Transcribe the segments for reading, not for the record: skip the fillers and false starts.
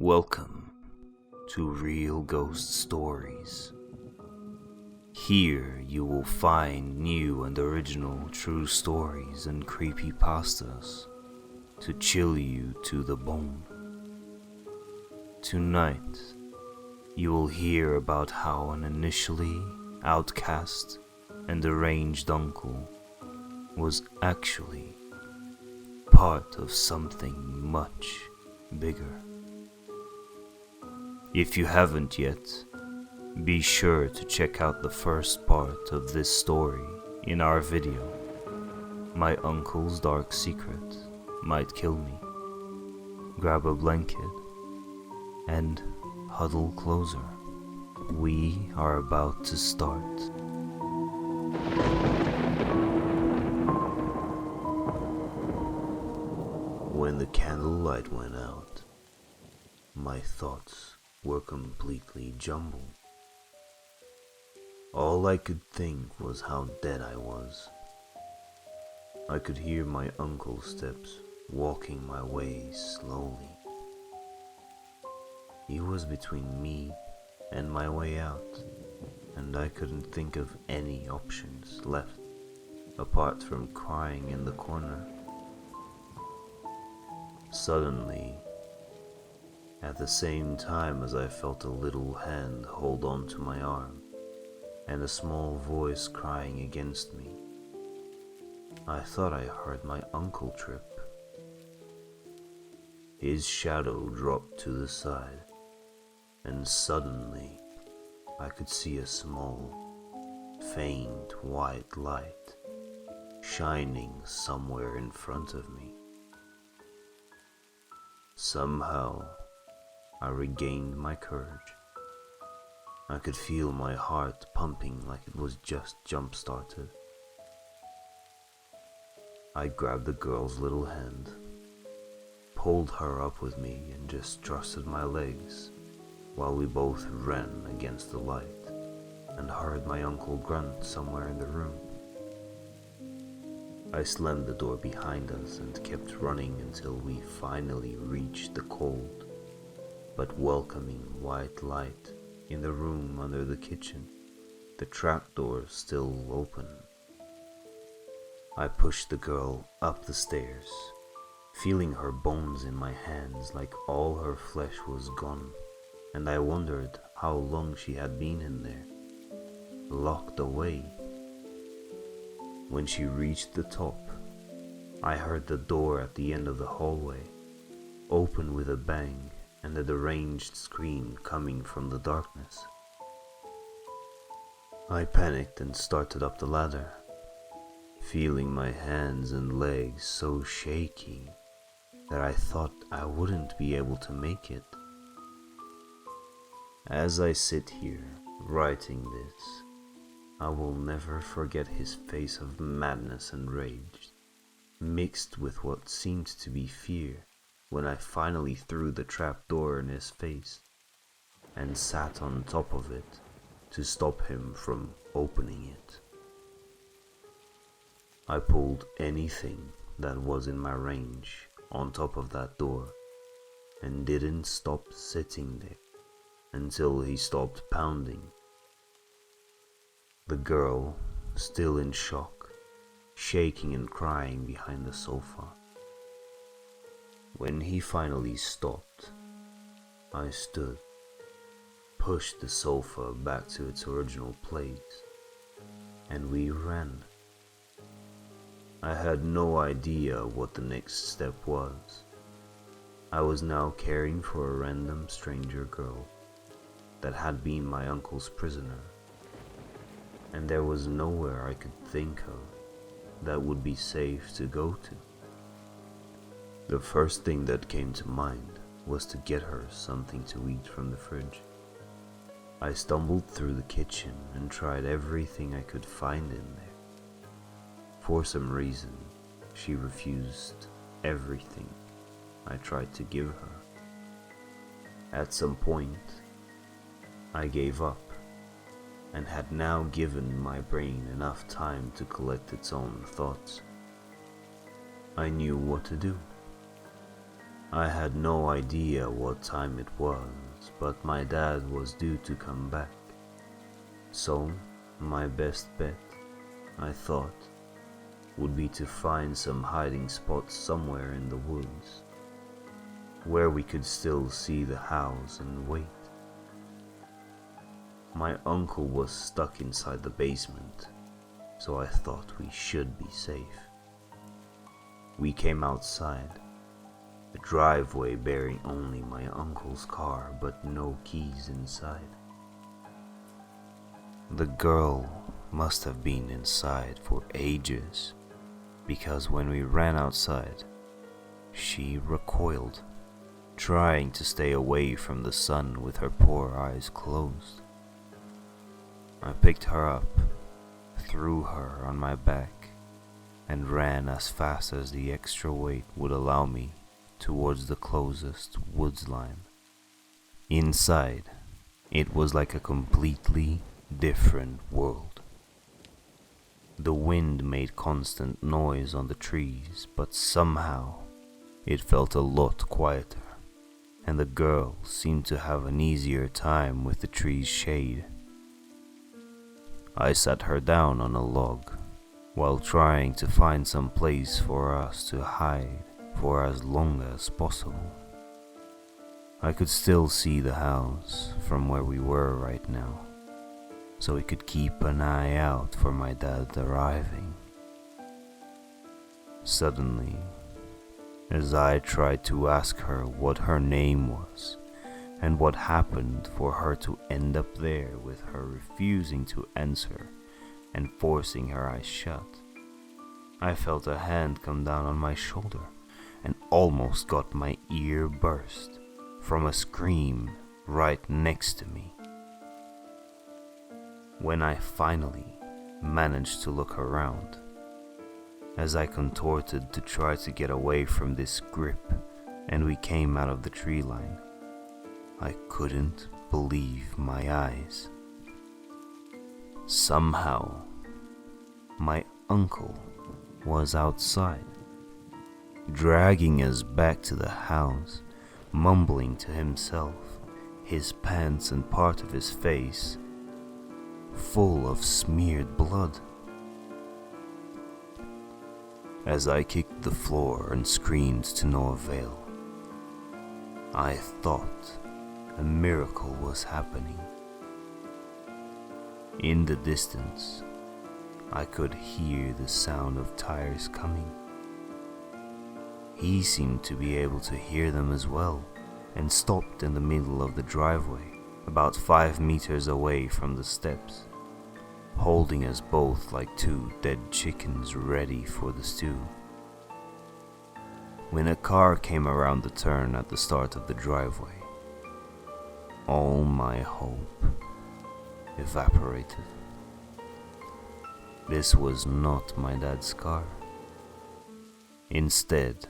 Welcome to Real Ghost Stories. Here you will find new and original true stories and creepypastas to chill you to the bone. Tonight, you will hear about how an initially outcast and deranged uncle was actually part of something much bigger. If you haven't yet, be sure to check out the first part of this story in our video, My Uncle's Dark Secret Might Kill Me. Grab a blanket and huddle closer. We are about to start. When the candlelight went out, my thoughts were completely jumbled. All I could think was how dead I was. I could hear my uncle's steps walking my way slowly. He was between me and my way out, and I couldn't think of any options left apart from crying in the corner. Suddenly, at the same time as I felt a little hand hold onto my arm and a small voice crying against me, I thought I heard my uncle trip. His shadow dropped to the side, and suddenly I could see a small, faint white light shining somewhere in front of me. Somehow, I regained my courage. I could feel my heart pumping like it was just jump-started. I grabbed the girl's little hand, pulled her up with me, and just trusted my legs while we both ran against the light and heard my uncle grunt somewhere in the room. I slammed the door behind us and kept running until we finally reached the cold but welcoming white light in the room under the kitchen, the trapdoor still open. I pushed the girl up the stairs, feeling her bones in my hands like all her flesh was gone, and I wondered how long she had been in there, locked away. When she reached the top, I heard the door at the end of the hallway open with a bang and a deranged scream coming from the darkness. I panicked and started up the ladder, feeling my hands and legs so shaky that I thought I wouldn't be able to make it. As I sit here writing this, I will never forget his face of madness and rage, mixed with what seemed to be fear, when I finally threw the trapdoor in his face and sat on top of it to stop him from opening it. I pulled anything that was in my range on top of that door and didn't stop sitting there until he stopped pounding. The girl, still in shock, shaking and crying behind the sofa. When he finally stopped, I stood, pushed the sofa back to its original place, and we ran. I had no idea what the next step was. I was now caring for a random stranger girl that had been my uncle's prisoner, and there was nowhere I could think of that would be safe to go to. The first thing that came to mind was to get her something to eat from the fridge. I stumbled through the kitchen and tried everything I could find in there. For some reason, she refused everything I tried to give her. At some point, I gave up and had now given my brain enough time to collect its own thoughts. I knew what to do. I had no idea what time it was, but my dad was due to come back. So, my best bet, I thought, would be to find some hiding spots somewhere in the woods, where we could still see the house and wait. My uncle was stuck inside the basement, so I thought we should be safe. We came outside, the driveway bearing only my uncle's car but no keys inside. The girl must have been inside for ages, because when we ran outside, she recoiled, trying to stay away from the sun with her poor eyes closed. I picked her up, threw her on my back, and ran as fast as the extra weight would allow me towards the closest woods line. Inside, it was like a completely different world. The wind made constant noise on the trees, but somehow it felt a lot quieter, and the girl seemed to have an easier time with the tree's shade. I sat her down on a log, while trying to find some place for us to hide for as long as possible. I could still see the house from where we were right now, so we could keep an eye out for my dad arriving. Suddenly, as I tried to ask her what her name was, and what happened for her to end up there with her refusing to answer and forcing her eyes shut, I felt a hand come down on my shoulder and almost got my ear burst from a scream right next to me. When I finally managed to look around, as I contorted to try to get away from this grip and we came out of the tree line, I couldn't believe my eyes. Somehow, my uncle was outside, dragging us back to the house, mumbling to himself, his pants and part of his face full of smeared blood. As I kicked the floor and screamed to no avail, I thought a miracle was happening. In the distance, I could hear the sound of tires coming. He seemed to be able to hear them as well, and stopped in the middle of the driveway, about 5 meters away from the steps, holding us both like 2 dead chickens ready for the stew. When a car came around the turn at the start of the driveway, all my hope evaporated. This was not my dad's car. Instead,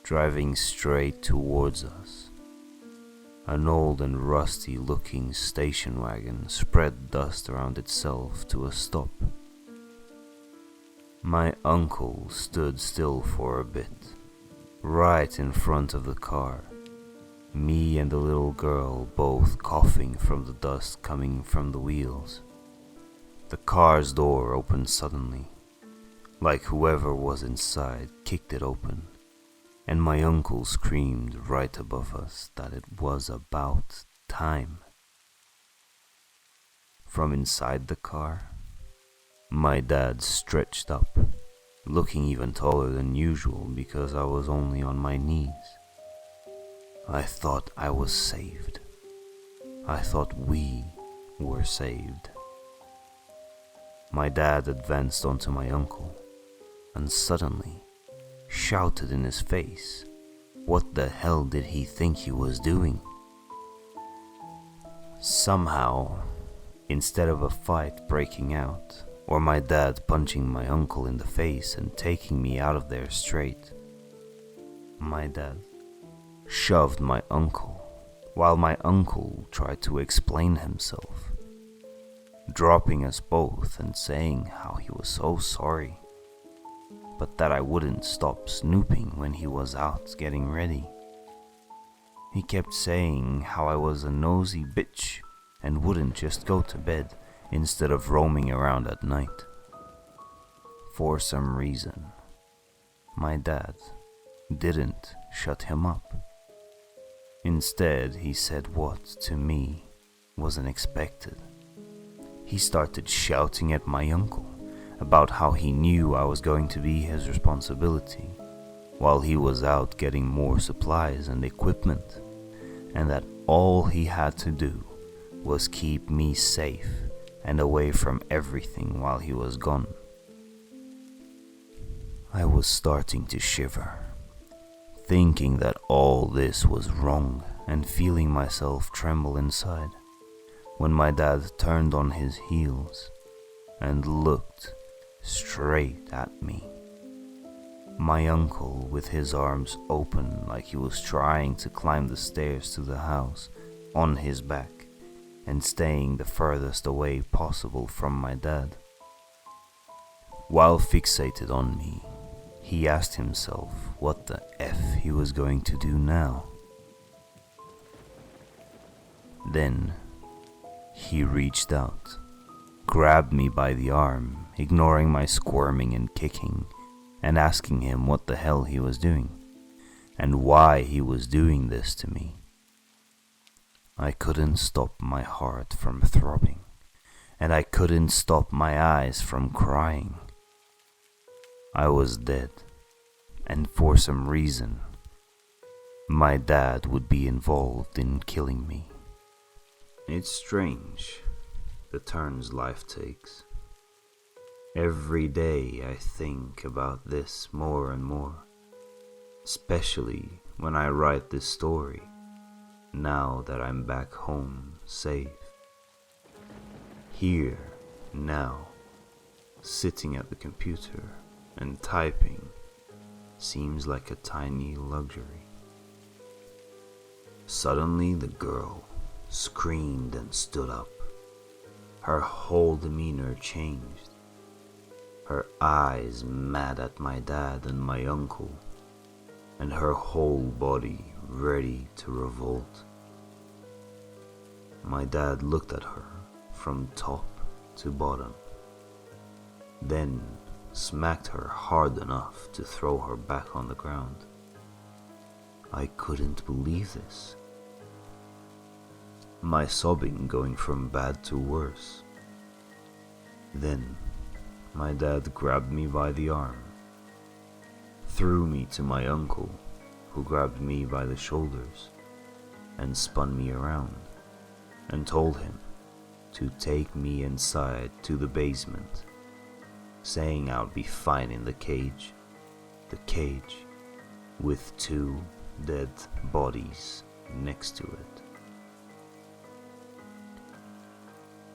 driving straight towards us, an old and rusty looking station wagon spread dust around itself to a stop. My uncle stood still for a bit, right in front of the car, me and the little girl both coughing from the dust coming from the wheels. The car's door opened suddenly, like whoever was inside kicked it open, and my uncle screamed right above us that it was about time. From inside the car, my dad stretched up, looking even taller than usual because I was only on my knees. I thought I was saved. I thought we were saved. My dad advanced onto my uncle and suddenly shouted in his face, what the hell did he think he was doing? Somehow, instead of a fight breaking out, or my dad punching my uncle in the face and taking me out of there straight, my dad shoved my uncle, while my uncle tried to explain himself, dropping us both and saying how he was so sorry, but that I wouldn't stop snooping when he was out getting ready. He kept saying how I was a nosy bitch and wouldn't just go to bed instead of roaming around at night. For some reason, my dad didn't shut him up. Instead, he said what, to me, was unexpected. He started shouting at my uncle about how he knew I was going to be his responsibility while he was out getting more supplies and equipment, and that all he had to do was keep me safe and away from everything while he was gone. I was starting to shiver, thinking that all this was wrong and feeling myself tremble inside, when my dad turned on his heels and looked straight at me. My uncle, with his arms open like he was trying to climb the stairs to the house on his back and staying the furthest away possible from my dad. While fixated on me, he asked himself what the F he was going to do now. Then he reached out, grabbed me by the arm, ignoring my squirming and kicking, and asking him what the hell he was doing, and why he was doing this to me. I couldn't stop my heart from throbbing, and I couldn't stop my eyes from crying. I was dead, and for some reason, my dad would be involved in killing me. It's strange, the turns life takes. Every day I think about this more and more, especially when I write this story, now that I'm back home safe. Here, now, sitting at the computer and typing seems like a tiny luxury. Suddenly the girl screamed and stood up. Her whole demeanor changed. Her eyes mad at my dad and my uncle, and her whole body ready to revolt. My dad looked at her from top to bottom, then smacked her hard enough to throw her back on the ground. I couldn't believe this. My sobbing going from bad to worse. Then my dad grabbed me by the arm, threw me to my uncle, who grabbed me by the shoulders and spun me around, and told him to take me inside to the basement, saying I'd be fine in the cage with 2 dead bodies next to it.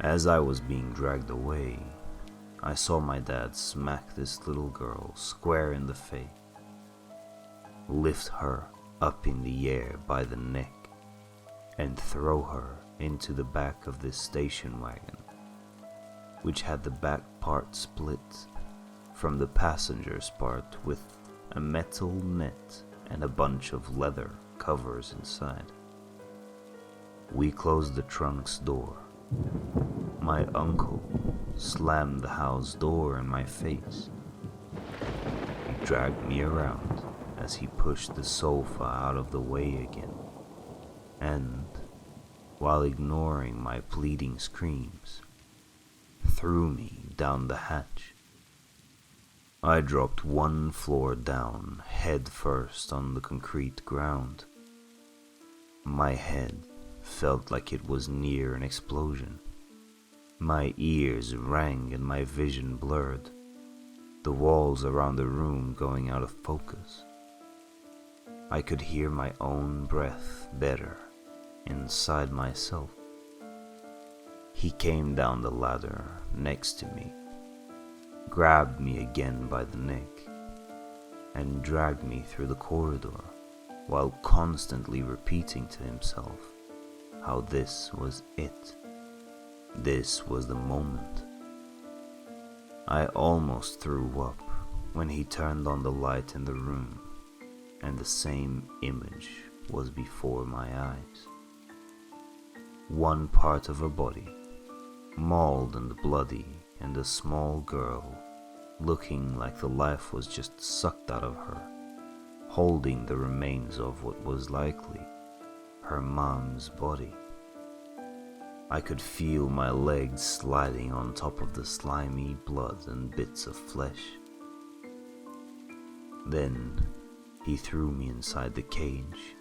As I was being dragged away, I saw my dad smack this little girl square in the face, lift her up in the air by the neck, and throw her into the back of this station wagon, which had the back part split from the passenger's part with a metal net and a bunch of leather covers inside. We closed the trunk's door. My uncle slammed the house door in my face. He dragged me around as he pushed the sofa out of the way again, and, while ignoring my pleading screams, threw me down the hatch. I dropped 1 floor down, head first on the concrete ground. My head felt like it was near an explosion. My ears rang and my vision blurred, the walls around the room going out of focus. I could hear my own breath better inside myself. He came down the ladder next to me, grabbed me again by the neck, and dragged me through the corridor while constantly repeating to himself how this was it. This was the moment. I almost threw up when he turned on the light in the room, and the same image was before my eyes. One part of her body, mauled and bloody, and a small girl, looking like the life was just sucked out of her, holding the remains of what was likely her mom's body. I could feel my legs sliding on top of the slimy blood and bits of flesh. Then he threw me inside the cage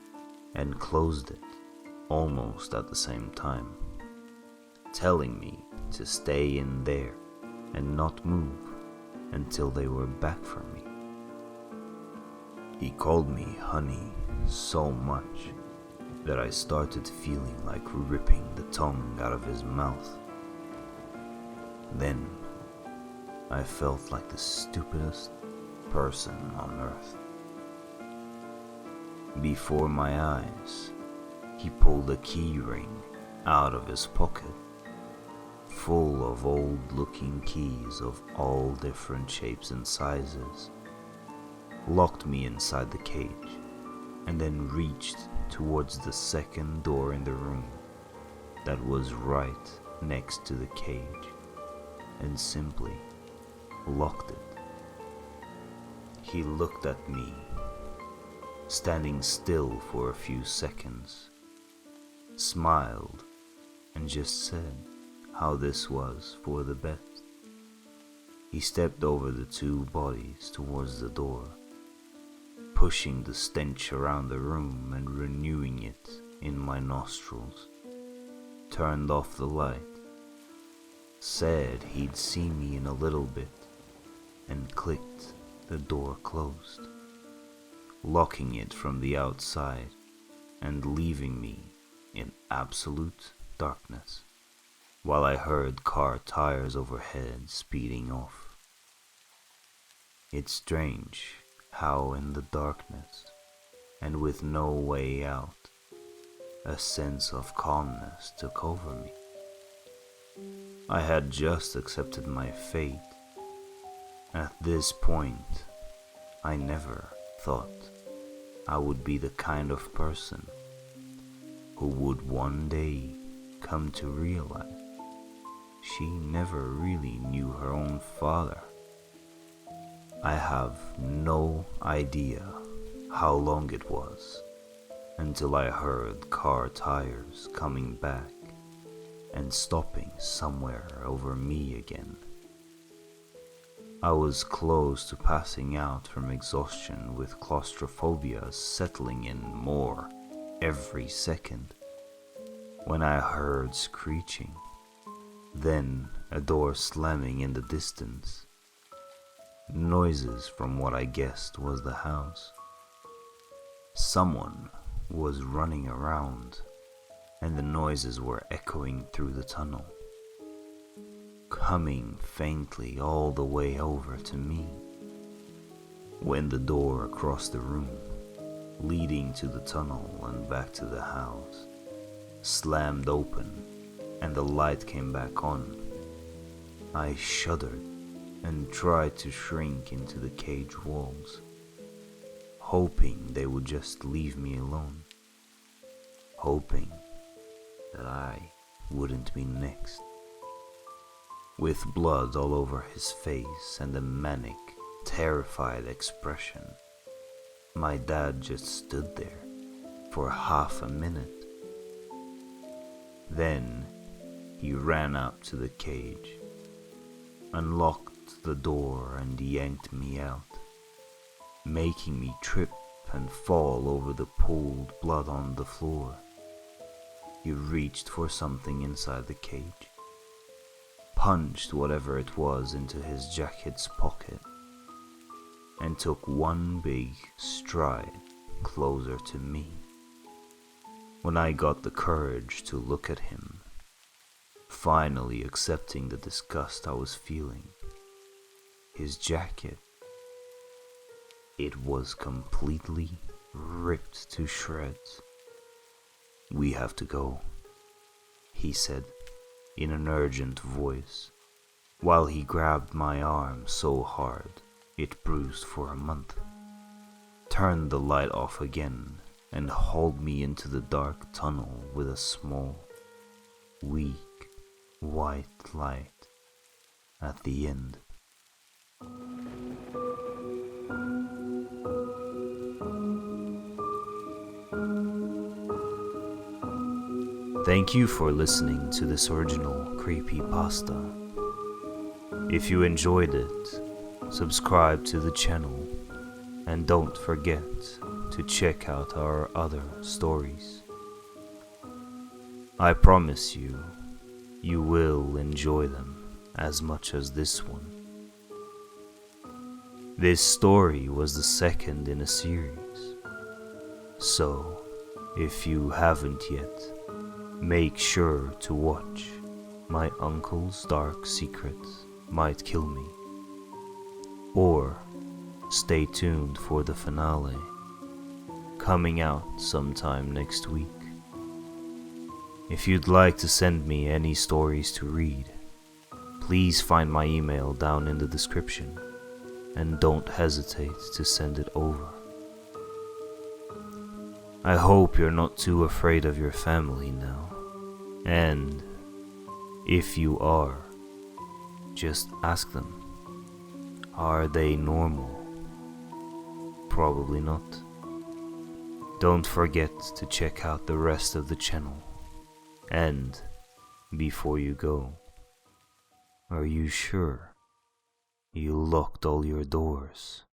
and closed it almost at the same time, telling me to stay in there and not move until they were back for me. He called me honey so much that I started feeling like ripping the tongue out of his mouth. Then I felt like the stupidest person on earth. Before my eyes, he pulled a key ring out of his pocket, full of old-looking keys of all different shapes and sizes, locked me inside the cage, and then reached towards the second door in the room that was right next to the cage, and simply locked it. He looked at me, standing still for a few seconds, smiled, and just said how this was for the best. He stepped over the two bodies towards the door, pushing the stench around the room and renewing it in my nostrils, turned off the light, said he'd see me in a little bit, and clicked the door closed, locking it from the outside and leaving me in absolute darkness, while I heard car tires overhead speeding off. It's strange how in the darkness, and with no way out, a sense of calmness took over me. I had just accepted my fate. At this point, I never thought I would be the kind of person who would one day come to realize she never really knew her own father. I have no idea how long it was until I heard car tires coming back and stopping somewhere over me again. I was close to passing out from exhaustion, with claustrophobia settling in more every second, when I heard screeching, then a door slamming in the distance, noises from what I guessed was the house. Someone was running around, and the noises were echoing through the tunnel, coming faintly all the way over to me. When the door across the room, leading to the tunnel and back to the house, slammed open and the light came back on, I shuddered and tried to shrink into the cage walls, hoping they would just leave me alone, hoping that I wouldn't be next. With blood all over his face and a manic, terrified expression, my dad just stood there for half a minute. Then he ran up to the cage, unlocked the door and yanked me out, making me trip and fall over the pooled blood on the floor. He reached for something inside the cage, punched whatever it was into his jacket's pocket, and took one big stride closer to me. When I got the courage to look at him, finally accepting the disgust I was feeling, his jacket, it was completely ripped to shreds. "We have to go," he said in an urgent voice, while he grabbed my arm so hard it bruised for a month, turned the light off again, and hauled me into the dark tunnel with a small, weak, white light at the end. Thank you for listening to this original creepypasta. If you enjoyed it, subscribe to the channel and don't forget to check out our other stories. I promise you, you will enjoy them as much as this one. This story was the second in a series, so if you haven't yet, make sure to watch My Uncle's Dark Secrets Might Kill Me, or stay tuned for the finale, coming out sometime next week. If you'd like to send me any stories to read, please find my email down in the description and don't hesitate to send it over. I hope you're not too afraid of your family now, and if you are, just ask them, are they normal? Probably not. Don't forget to check out the rest of the channel. And before you go, are you sure you locked all your doors?